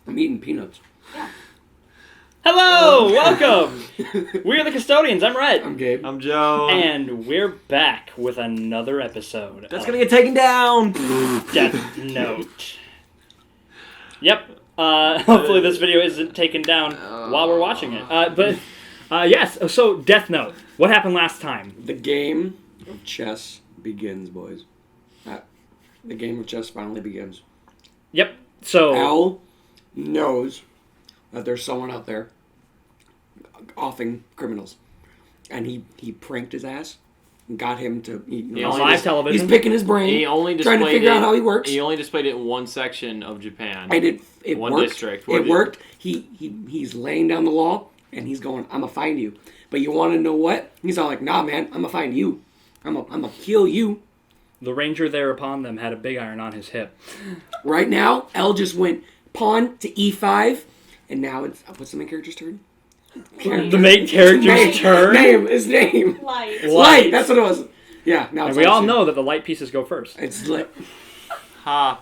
I'm eating peanuts. Yeah. Hello, welcome. We are the Custodians. I'm Rhett. I'm Gabe. I'm Joe. And we're back with another episode. That's gonna get taken down. Death Note. Yep. Hopefully this video isn't taken down while we're watching it. Yes. So Death Note. What happened last time? The game of chess begins, boys. The game of chess finally begins. Yep. So Al knows that there's someone out there offing criminals, and he pranked his ass and got him to on live television. He's picking his brain. He only trying to figure out how he works. He only displayed it in one section of Japan. And it one worked. district. It worked. He's laying down the law, and he's going, "I'm gonna find you." But you want to know what? He's all like, "Nah, man, I'm gonna find you. I'm gonna kill you." The ranger there upon them had a big iron on his hip. Right now, L just went pawn to e5, and now it's what's the main character's turn? The main character's turn? His name. Light. That's what it was. Yeah. Now And it's we all Light's know that the light pieces go first. turn. It's lit. Ha.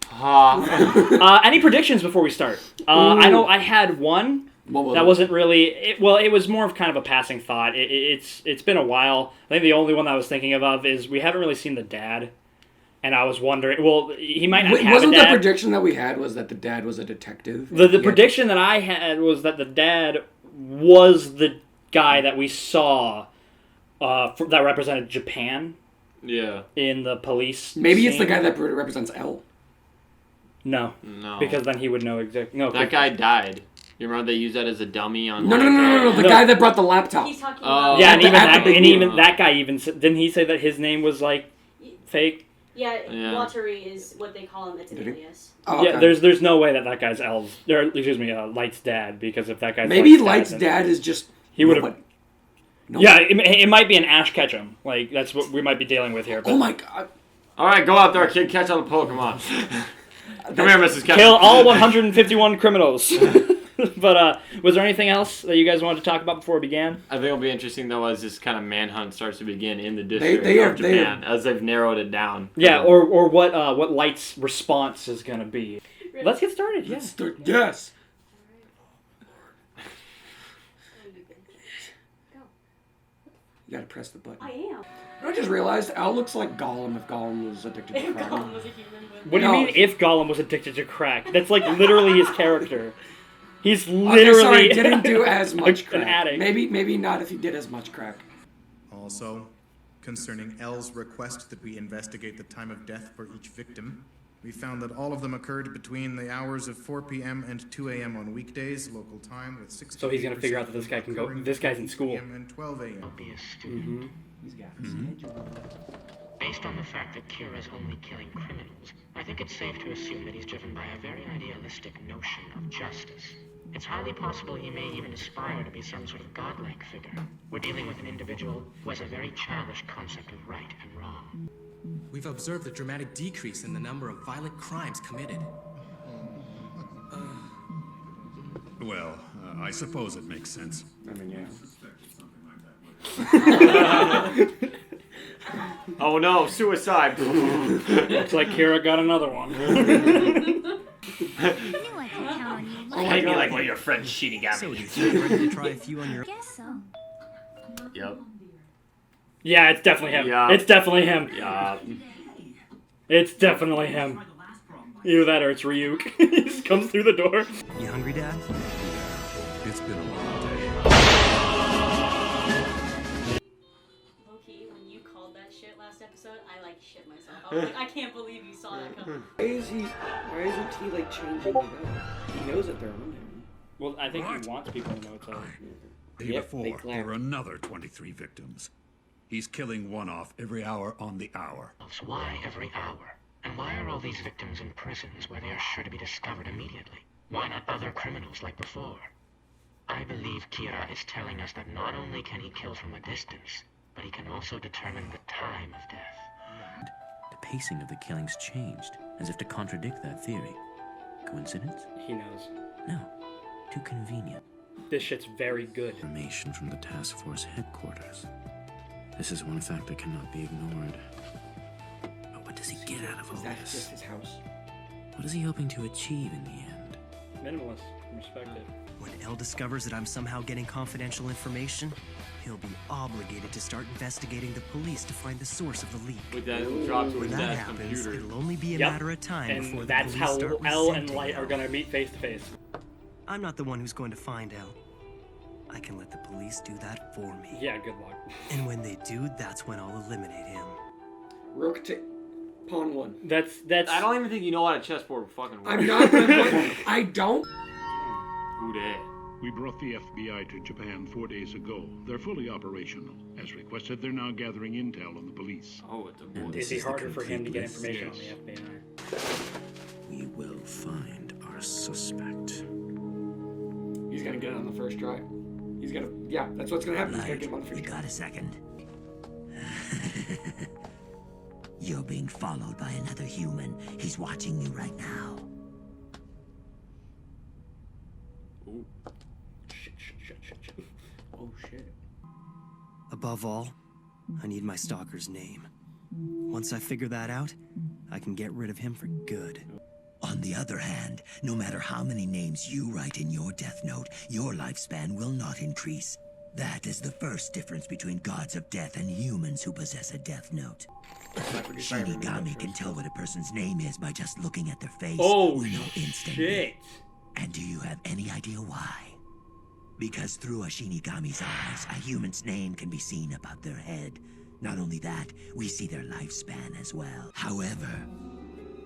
Ha. Any predictions before we start? I know I had one. That wasn't really... it was more of kind of a passing thought. It's been a while. I think the only one that I was thinking of is we haven't really seen the dad. And I was wondering... Well, he might not have Wasn't a dad. the prediction that we had was that the dad was a detective? The prediction that I had was that the dad was the guy that we saw that represented Japan Yeah. in the police Maybe scene. it's the guy that represents L. No. No. Because then he would know exactly... No, That guy died. You remember they used that as a dummy on... No. The No. guy that brought the laptop. He's talking Oh. about... Yeah, At the even that guy even... Didn't he say that his name was, like, fake? Yeah, Yeah. Watery is what they call him. It's an Did he? alias. Oh, Yeah, okay. there's no way that guy's Light's dad, because if that guy's Maybe Light's Light's dad is just... He would have... nobody. Yeah, it might be an Ash Ketchum. Like, that's what we might be dealing with here. But Oh my god. Alright, go out there, kid. Catch all the Pokemon. Come here, Mrs. Ketchum. Kill all 151 criminals. But was there anything else that you guys wanted to talk about before we began? I think it'll be interesting, though, as this kind of manhunt starts to begin in the district They of Japan, as they've narrowed it down. Yeah, or what Light's response is going to be. Let's get started, yeah. Yes. You gotta press the button. I am. I just realized Al looks like Gollum if Gollum was addicted to crack. Gollum was a human. What do you No. mean if Gollum was addicted to crack? That's like literally his character. He's Okay, literally sorry, didn't do as much an crack. addict. Maybe not if he did as much crack. Also, concerning L's request that we investigate the time of death for each victim, we found that all of them occurred between the hours of 4 p.m. and 2 a.m. on weekdays, local time, with 60. So he's gonna figure out that this guy can go. This guy's in school. And 12 a.m. Be a student. He's got Based on the fact that Kira's only killing criminals, I think it's safe to assume that he's driven by a very idealistic notion of justice. It's highly possible he may even aspire to be some sort of godlike figure. We're dealing with an individual who has a very childish concept of right and wrong. We've observed a dramatic decrease in the number of violent crimes committed. Well, I suppose it makes sense. I mean, yeah. Oh no, suicide! Looks like Kira got another one. Make me like one of your friends, Shinigami. So, do you think you're ready to try a few on your... Guess so. Yep. Yeah, it's definitely him. Yeah. It's definitely him. Yeah. It's definitely him. Either that or it's Ryuk. He just comes through the door. You hungry, Dad? It's been a long day. Loki, when you called that shit last episode, I like shit myself. I was like, I can't believe you saw that coming. Why isn't he like changing it up? He knows that they're on him. Well, I think he wants people to know it's a... Day Yep, before, they clapped. there were another 23 victims. He's killing one off every hour on the hour. Why every hour? And why are all these victims in prisons where they are sure to be discovered immediately? Why not other criminals like before? I believe Kira is telling us that not only can he kill from a distance, but he can also determine the time of death. The pacing of the killings changed, as if to contradict that theory. Coincidence? He knows. No. Too convenient. This shit's very good. Information from the task force headquarters. This is one fact that cannot be ignored. But what does he get out of all Is that this? just his house? What is he hoping to achieve in the end? Minimalist. Respect it. When L discovers that I'm somehow getting confidential information, he'll be obligated to start investigating the police to find the source of the leak. With that, it'll drop to When his that dad's happens, computer. it'll only be a Yep. matter of time before And the that's police how start L and resenting Light are L. gonna meet face to face. I'm not the one who's going to find L. I can let the police do that for me. Yeah, good luck. And when they do, that's when I'll eliminate him. Rook to pawn 1. That's. I don't even think you know how a chessboard fucking works. I'm not. I don't. Who dat? We brought the FBI to Japan 4 days ago. They're fully operational. As requested, they're now gathering intel on the police. Oh, it's a boy. Is it harder for him to get information on the FBI? We will find our suspect. He's gonna get it on the first try. He's gonna. Yeah, that's what's gonna happen. He's gonna Light, get him on the you first try. got a second? You're being followed by another human. He's watching you right now. Ooh. Shit. Oh shit. Above all, I need my stalker's name. Once I figure that out, I can get rid of him for good. On the other hand, no matter how many names you write in your death note, your lifespan will not increase. That is the first difference between gods of death and humans who possess a death note. Shinigami can tell what a person's name is by just looking at their face. Oh We know instantly. shit. And do you have any idea why? Because through a Shinigami's eyes, a human's name can be seen above their head. Not only that, we see their lifespan as well. However,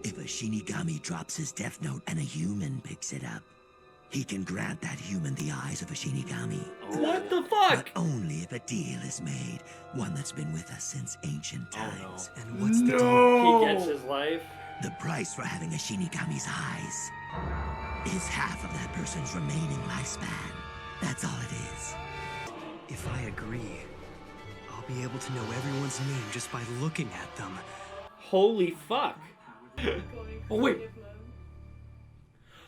if a Shinigami drops his death note and a human picks it up, he can grant that human the eyes of a Shinigami. What the fuck? But only if a deal is made, one that's been with us since ancient times. And what's the deal? He gets his life. The price for having a Shinigami's eyes is half of that person's remaining lifespan. That's all it is. If I agree, I'll be able to know everyone's name just by looking at them. Holy fuck. Oh wait.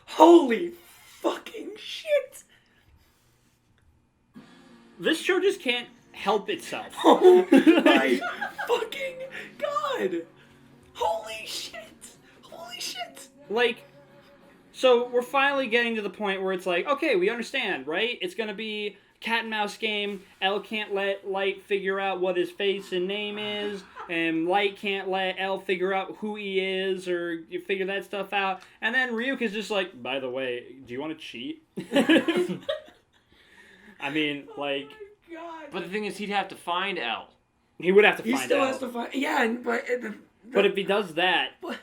Holy fucking shit! This show just can't help itself. Oh my fucking god! Holy shit! Holy shit! Like, so we're finally getting to the point where it's like, okay, we understand, right? It's gonna be cat and mouse game. L can't let Light figure out what his face and name is, and Light can't let L figure out who he is or you figure that stuff out. And then Ryuka's just like, by the way, do you want to cheat? I mean, like, God. But the thing is, he'd have to find L. he would have to He find still out. has to find. Yeah, But if he does that, What?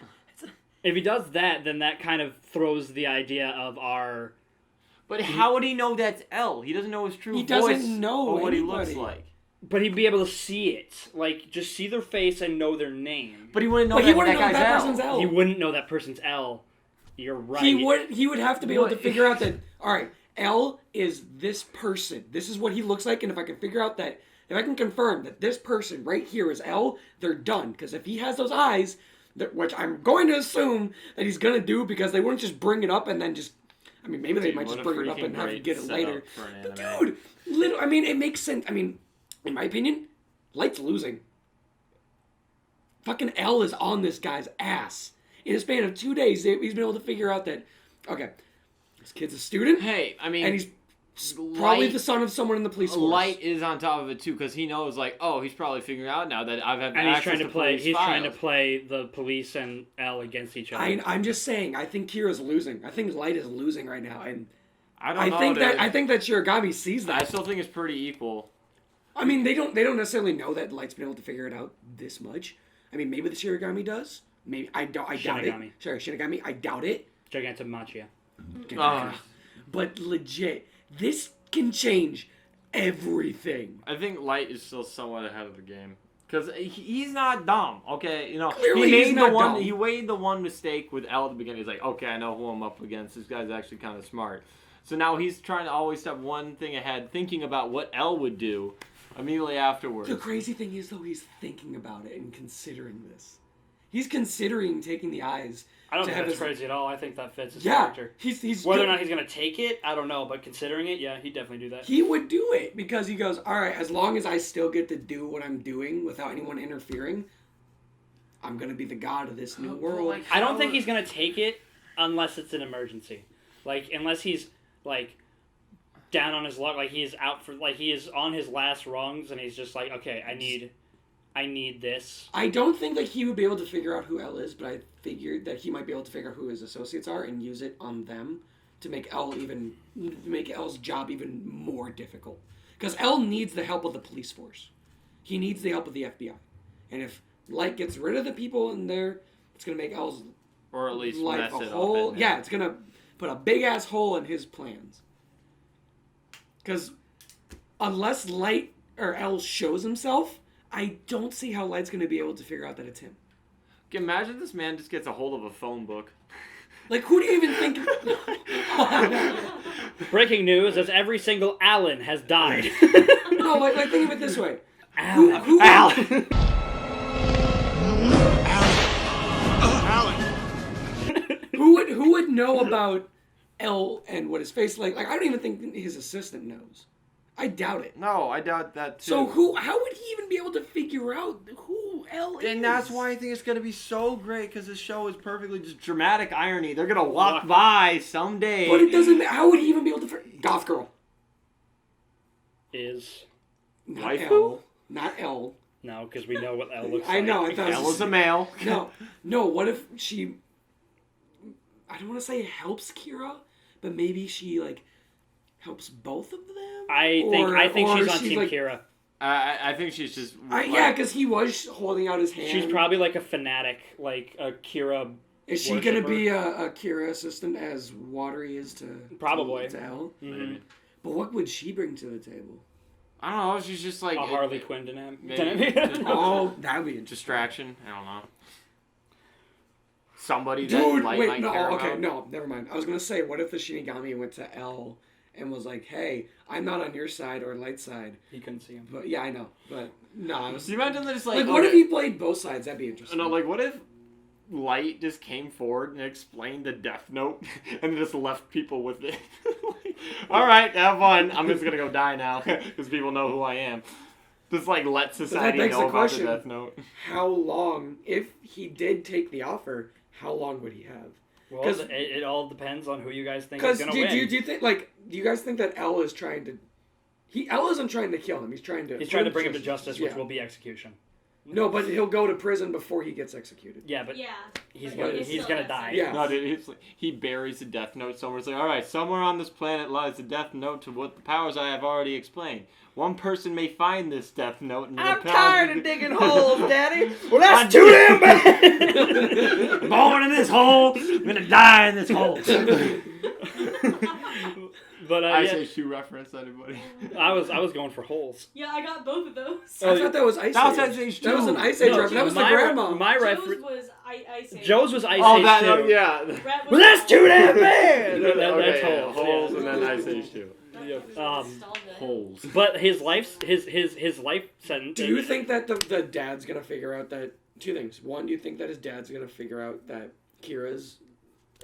then that kind of throws the idea of our. But how would he know that's L? He doesn't know his true He voice doesn't know or what he anybody. looks like. But he'd be able to see it, like just see their face and know their name. But he wouldn't know But that, he wouldn't that know guy's that L. person's L. He wouldn't know that person's L. You're right. He would have to be able to What? figure out that. All right, L is this person. This is what he looks like, and if I can figure out that, if I can confirm that this person right here is L, they're done. Because if he has those eyes, which I'm going to assume that he's gonna do, because they wouldn't just bring it up and then just. I mean, maybe they Dude, might what just a bring it up freaking and have you great get it setup later. for an But anime. dude, I mean, it makes sense. I mean, in my opinion, Light's losing. Fucking L is on this guy's ass. In a span of 2 days, he's been able to figure out that, okay, this kid's a student, Hey, I mean, and he's probably Light- the son of someone in the police force. Light is on top of it too, because he knows, like, oh, he's probably figuring out now that I've had and he's access trying to play. police He's trying to files. play the police and L against each other. I'm just saying, I think Kira's losing. I think Light is losing right now, and I don't know, dude. I think that Shirogami sees that. I still think it's pretty equal. I mean, they don't necessarily know that Light's been able to figure it out this much. I mean, maybe the Shirogami does. Maybe I doubt it. Shinigami. Sorry, Shinigami. I doubt it. Gigantomachia. But legit, this can change everything. I think Light is still somewhat ahead of the game. Because he's not dumb, okay? You know, Clearly he he's made not the one. dumb. He made the one mistake with L at the beginning. He's like, okay, I know who I'm up against. This guy's actually kind of smart. So now he's trying to always step one thing ahead, thinking about what L would do immediately afterwards. The crazy thing is, though, he's thinking about it and considering this. He's considering taking the eyes. I don't to think have that's his- crazy at all. I think that fits his Yeah, character. he's Whether or good. not he's gonna take it, I don't know. But considering it, yeah, he'd definitely do that. He would do it because he goes, all right, as long as I still get to do what I'm doing without anyone interfering, I'm gonna be the god of this new world. I don't think he's gonna take it unless it's an emergency. Like, unless he's, like, down on his luck, like, he is out for, like, he is on his last rungs, and he's just like, okay, I need this. I don't think that he would be able to figure out who L is, but I figured that he might be able to figure out who his associates are and use it on them to make L's job even more difficult. Because L needs the help of the police force. He needs the help of the FBI. And if Light gets rid of the people in there, it's going to make L's or at least life mess a it hole. up. Yeah, it's going to put a big-ass hole in his plans. Because unless Light or L shows himself, I don't see how Light's going to be able to figure out that it's him. Imagine this man just gets a hold of a phone book. Like, who do you even think... Breaking news, as every single Alan has died. No, like think of it this way. Alan. Alan. Who would know about L and what his face like? Like, I don't even think his assistant knows. I doubt it. No, I doubt that too. So how would he even be able to figure out who L is? And that's why I think it's going to be so great, because this show is perfectly just dramatic irony. They're going to walk by someday. But it doesn't. How would he even be able to? Goth girl Is not Waifu? L. Not L. no, because we know what L looks like. I know. I thought L is a male. No. What if she? I don't want to say helps Kira, but maybe she like helps both of them. I think she's on Team like, Kira. I think she's just... yeah, because he was holding out his hand. She's probably like a fanatic, like a Kira. Is she going to be a Kira assistant as Watery is to probably to L? Mm-hmm. But what would she bring to the table? I don't know. She's just like a Harley Quinn dynamic. Oh, that'd be interesting. Distraction. I don't know. Somebody that Dude, Light wait, might no, care okay, about. no, never mind. I was gonna say, what if the Shinigami went to L and was like, "Hey, I'm not on your side or Light's side." He couldn't see him. But yeah, I know. But no, I was. You imagine that it's like what if he played both sides? That'd be interesting. No, like what if Light just came forward and explained the Death Note and just left people with it? Like, all right, have fun. I'm just gonna go die now because people know who I am. Just like let society know about the Death Note. How long, if he did take the offer, how long would he have? Well, it all depends on who you guys think is Because gonna do win. you think do you guys think that L is trying to? L isn't trying to kill him. He's trying to. bring him to justice, which will be execution. No, but he'll go to prison before he gets executed. Yeah, but Yeah. he's But gonna die. Yeah. No, dude, he buries the Death Note somewhere. It's like, all right, somewhere on this planet lies the Death Note to what the powers I have already explained. One person may find this Death Note. And I'm tired of digging holes, Daddy. Well, that's too damn bad. Born in this hole, I'm gonna die in this hole. But I say shoe reference, anybody. I was going for holes. Yeah, I got both of those. I thought that was Ice That was Age. Ice Age That was an 2. Ice Age No, reference. That was the my grandma. My Joe's reference. was Ice Age. Joe's was Ice Oh, Age that, 2. no, yeah. Brett was Well, that's too damn bad. That's Okay, holes. holes yeah. and then Ice Age 2. Holes. But his life sentence. Do you think that the dad's gonna figure out that two things? One, do you think that his dad's gonna figure out that Kira's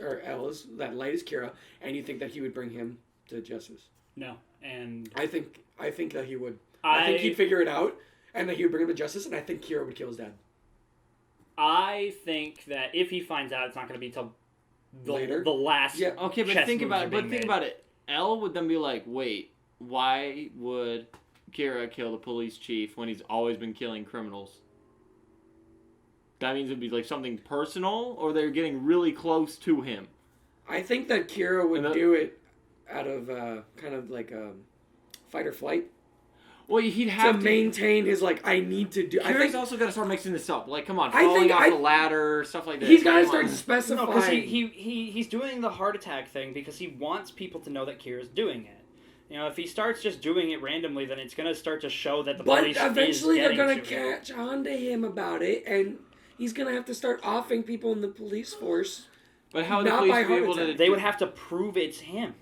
or L's that Light is Kira, and you think that he would bring him to justice? No, and I think that he would. I think he'd figure it out, and that he would bring him to justice, and I think Kira would kill his dad. I think that if he finds out, it's not going to be till Later? the last. Yeah. Okay, but think about it. But think about it. L would then be like, wait, why would Kira kill the police chief when he's always been killing criminals? That means it'd be like something personal, or they're getting really close to him. I think that Kira would do it out of kind of like fight or flight. Well, he'd have to maintain his I need to do. Kira's I think also got to start mixing this up. Like, come on, I falling think off the ladder, stuff like that. He's got to start specifying. No, because he's doing the heart attack thing because he wants people to know that Kira's doing it. You know, if he starts just doing it randomly, then it's going to start to show that the police But eventually they're going to catch on to him about it, and he's going to have to start offing people in the police force. But how would the police be able to... They would have to prove it's him.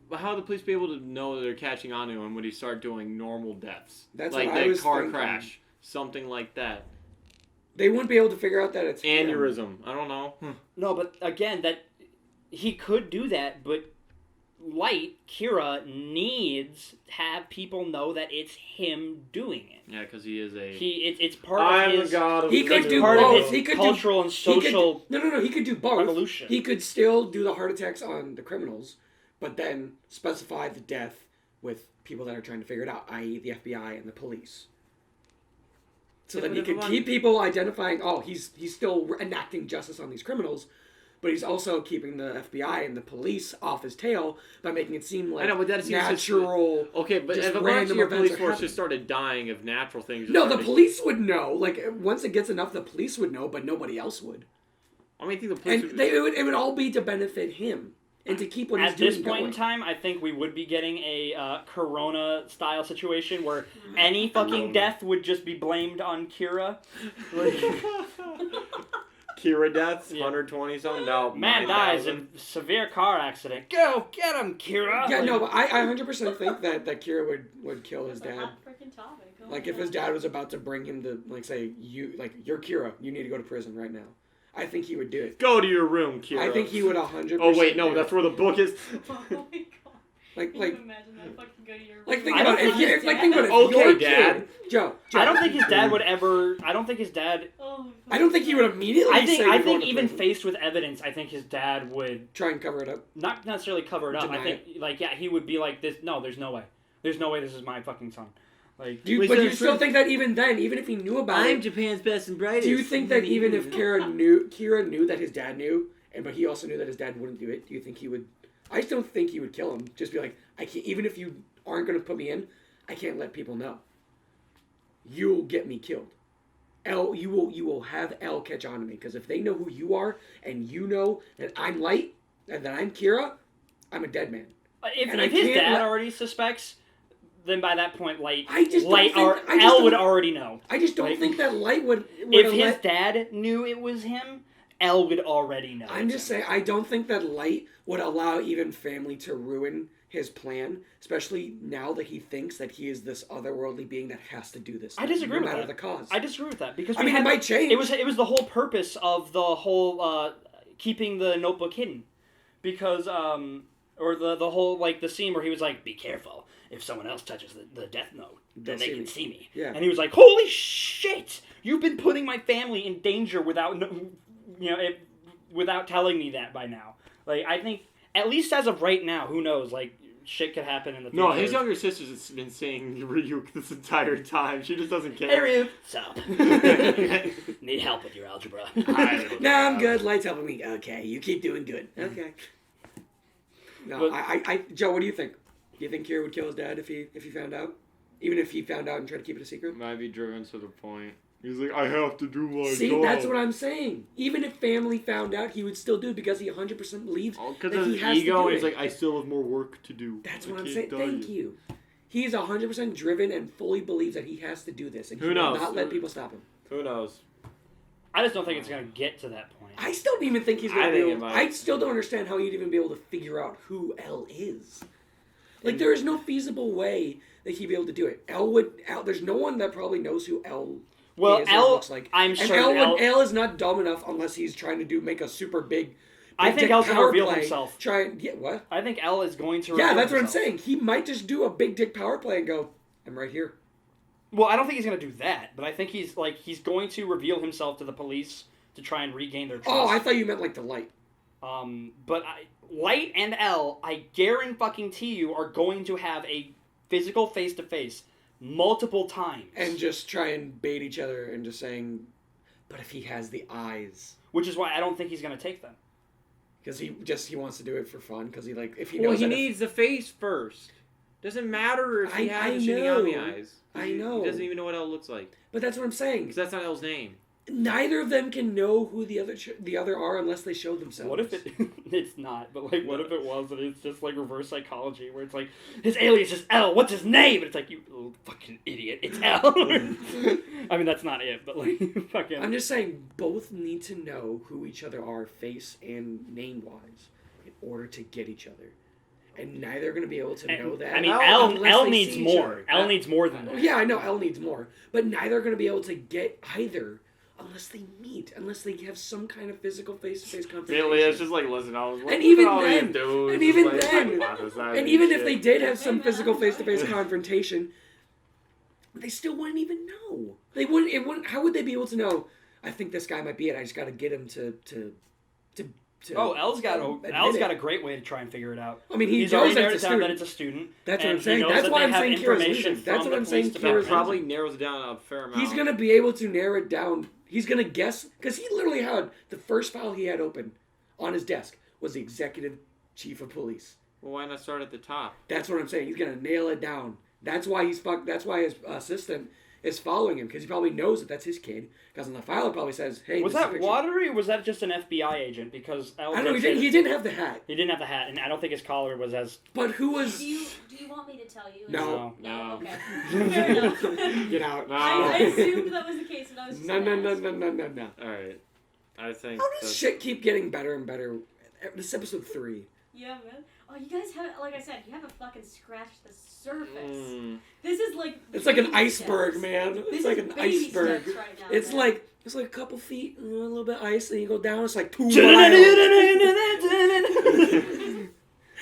But how would the police be able to know that they're catching on to him when he start doing normal deaths? That's like what I that was car thinking. crash, something like that. They wouldn't be able to figure out that it's Aneurysm. I don't know. No, but again, that he could do that, but Light, Kira, needs to have people know that it's him doing it. Yeah, because he is a... It's part of his... He could do part both. of his He could cultural do, and social... No. He could do both. Revolution. He could still do the heart attacks on the criminals, but then specify the death with people that are trying to figure it out, i.e. the FBI and the police. So that he could keep people identifying, he's still enacting justice on these criminals, but he's also keeping the FBI and the police off his tail by making it seem like natural. Okay, but if a bunch of your police force just started dying of natural things... No, the police would know. Like, once it gets enough, the police would know, but nobody else would. I mean, I think the police it would all be to benefit him and to keep what he's doing At this point in time, I think we would be getting a Corona-style situation where any fucking death would just be blamed on Kira. Kira deaths, 120 something. No, man dies in severe car accident. Go get him, Kira. Yeah, no, but I 100% think that Kira would kill his dad. Like if his dad was about to bring him to say you're Kira, you need to go to prison right now. I think he would do it. Go to your room, Kira. I think he would 100%. Oh wait, no, that's where the book is. Oh my god. Like Can you imagine that fucking go to your room? think about it. Think about it. Okay, Dad. Joe, I don't think his dad would ever. I don't think his dad. I don't think he would immediately. I think say even faced with evidence, I think his dad would try and cover it up. Not necessarily cover it up. I think he would be like this. No, there's no way. There's no way this is my fucking son. Like, but you still think that even then, even if he knew about it, I'm Japan's best and brightest. Do you think that even if Kira knew that his dad knew, but he also knew that his dad wouldn't do it, do you think he would? I just don't think he would kill him. Just be like, I can't. Even if you aren't going to put me in, I can't let people know. You'll get me killed. You will have L catch on to me because if they know who you are and you know that I'm Light and that I'm Kira, I'm a dead man. If his dad already suspects, then by that point, L would already know. I just don't think that Light would if his dad knew it was him, L would already know. I'm just saying, I don't think that Light would allow even family to ruin his plan, especially now that he thinks that he is this otherworldly being that has to do this. I disagree with no matter that. the cause. I disagree with that because it might change. It was the whole purpose of the whole keeping the notebook hidden, because or the whole the scene where he was like, "Be careful. If someone else touches the death note, then they can see me." Yeah. And he was like, "Holy shit! You've been putting my family in danger without without telling me that by now." Like, I think at least as of right now, who knows? Like, shit could happen in the future. No, his younger sister's been saying Ryuk this entire time. She just doesn't care. Hey, Ryuk. Sup? Need help with your algebra? No, I'm good. Light's helping me. Okay, you keep doing good. Okay. No, Joe, what do you think? Do you think Kira would kill his dad if he found out? Even if he found out and tried to keep it a secret? Might be driven to the point. He's like, I have to do my job. See, that's what I'm saying. Even if family found out, he would still do it because he 100% believes that he has to do it. He's like, I still have more work to do. That's what I'm saying. Thank you. He's 100% driven and fully believes that he has to do this. And he will not let people stop him. Who knows? I just don't think it's going to get to that point. I still don't even think he's going to be able... I still don't understand how he'd even be able to figure out who L is. Like, there is no feasible way that he'd be able to do it. There's no one that probably knows who L is L looks like. I'm sure L is not dumb enough unless he's trying to make a super big I think L's going to reveal play. himself. What? I think L is going to reveal Yeah, that's himself. what I'm saying. He might just do a big dick power play and go, I'm right here. Well, I don't think he's going to do that, but I think he's going to reveal himself to the police to try and regain their trust. Oh, I thought you meant the Light. But Light and L, I guarantee you, are going to have a physical face-to-face multiple times. And just try and bait each other into saying, but if he has the eyes. Which is why I don't think he's going to take them. Because he wants to do it for fun. Because if he knows he needs the face first. Doesn't matter if he has Shinigami eyes. I know. He doesn't even know what L looks like. But that's what I'm saying. Because that's not L's name. Neither of them can know who the other are unless they show themselves. What if it's not? But what if it was and it's just reverse psychology where it's like his alias is L. What's his name? And it's like, you little fucking idiot. It's L. I mean, that's not it, but fucking. I'm just saying both need to know who each other are, face and name wise, in order to get each other. And neither are going to be able to know that. I mean, L needs more. L needs more than that. Yeah, I know L needs more, but neither are going to be able to get either unless they meet, unless they have some kind of physical face-to-face conversation. Really, it's just like, listen, I was and even all then, these dudes, and even like, then, and even if they did have some physical face-to-face confrontation, they still wouldn't even know. They wouldn't. It wouldn't. How would they be able to know? I think this guy might be it. I just got to get him to. Oh, El's got a great way to try and figure it out. I mean, he's already narrowed it down that it's a student. That's what I'm and saying. he knows That's that why they I'm have saying Kira's information losing. That's from what I'm the saying. police Kira's probably narrows it down a fair amount. He's gonna be able to narrow it down. He's gonna guess because he literally had the first file he had open on his desk was the executive chief of police. Well, why not start at the top? That's what I'm saying. He's gonna nail it down. That's why he's fucked. That's why his assistant is following him because he probably knows that that's his kid. Because on the file it probably says, "Hey." Was that watery or was that just an FBI agent? Because I don't know. He didn't have the hat. He didn't have the hat, and I don't think his collar was as. But who was? Do you want me to tell you? No. Okay. Fair enough. Get out. No. I assumed that was the case, and I was just No. All right. I think. How does shit keep getting better and better? This is episode 3. Yeah, man. Oh, you guys haven't, like I said, you haven't fucking scratched the surface. This is like. It's like an baby iceberg, steps. man. This It's like is an baby iceberg. steps right now, It's man. like a couple feet, and a little bit of ice, and you go down. It's like 2 miles.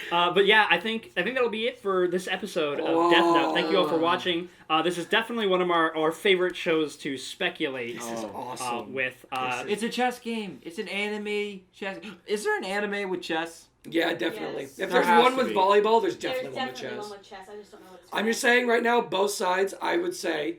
But yeah, I think that'll be it for this episode of Death Note. Thank you all for watching. This is definitely one of our favorite shows to speculate. This is awesome. With it's a chess game. It's an anime chess. Is there an anime with chess? Yeah, definitely. Yes. If There there's has one to with be. volleyball, there's There's definitely one with definitely chess. one with chess. I just don't know what it's I'm just saying right now, both sides, I would say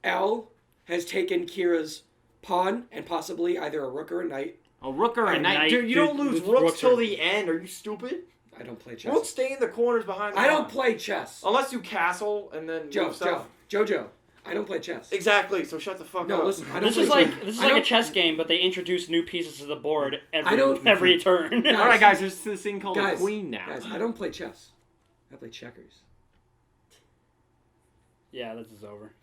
L has taken Kira's pawn and possibly either a rook or a knight. A rook or a A knight? knight, Dude, you don't dude, lose rooks rooks till are- the end. Are you stupid? I don't play chess. Rooks stay in the corners behind the I don't pawn. play chess. Unless you castle and then move stuff. Jojo, I don't play chess. Exactly, so shut the fuck No, up. listen, I don't This play is chess. like I a don't- chess game, but they introduce new pieces to the board every don't- every turn. Guys, All right, guys. There's this thing called a Guys, queen now. Guys, I don't play chess. I play checkers. Yeah, this is over.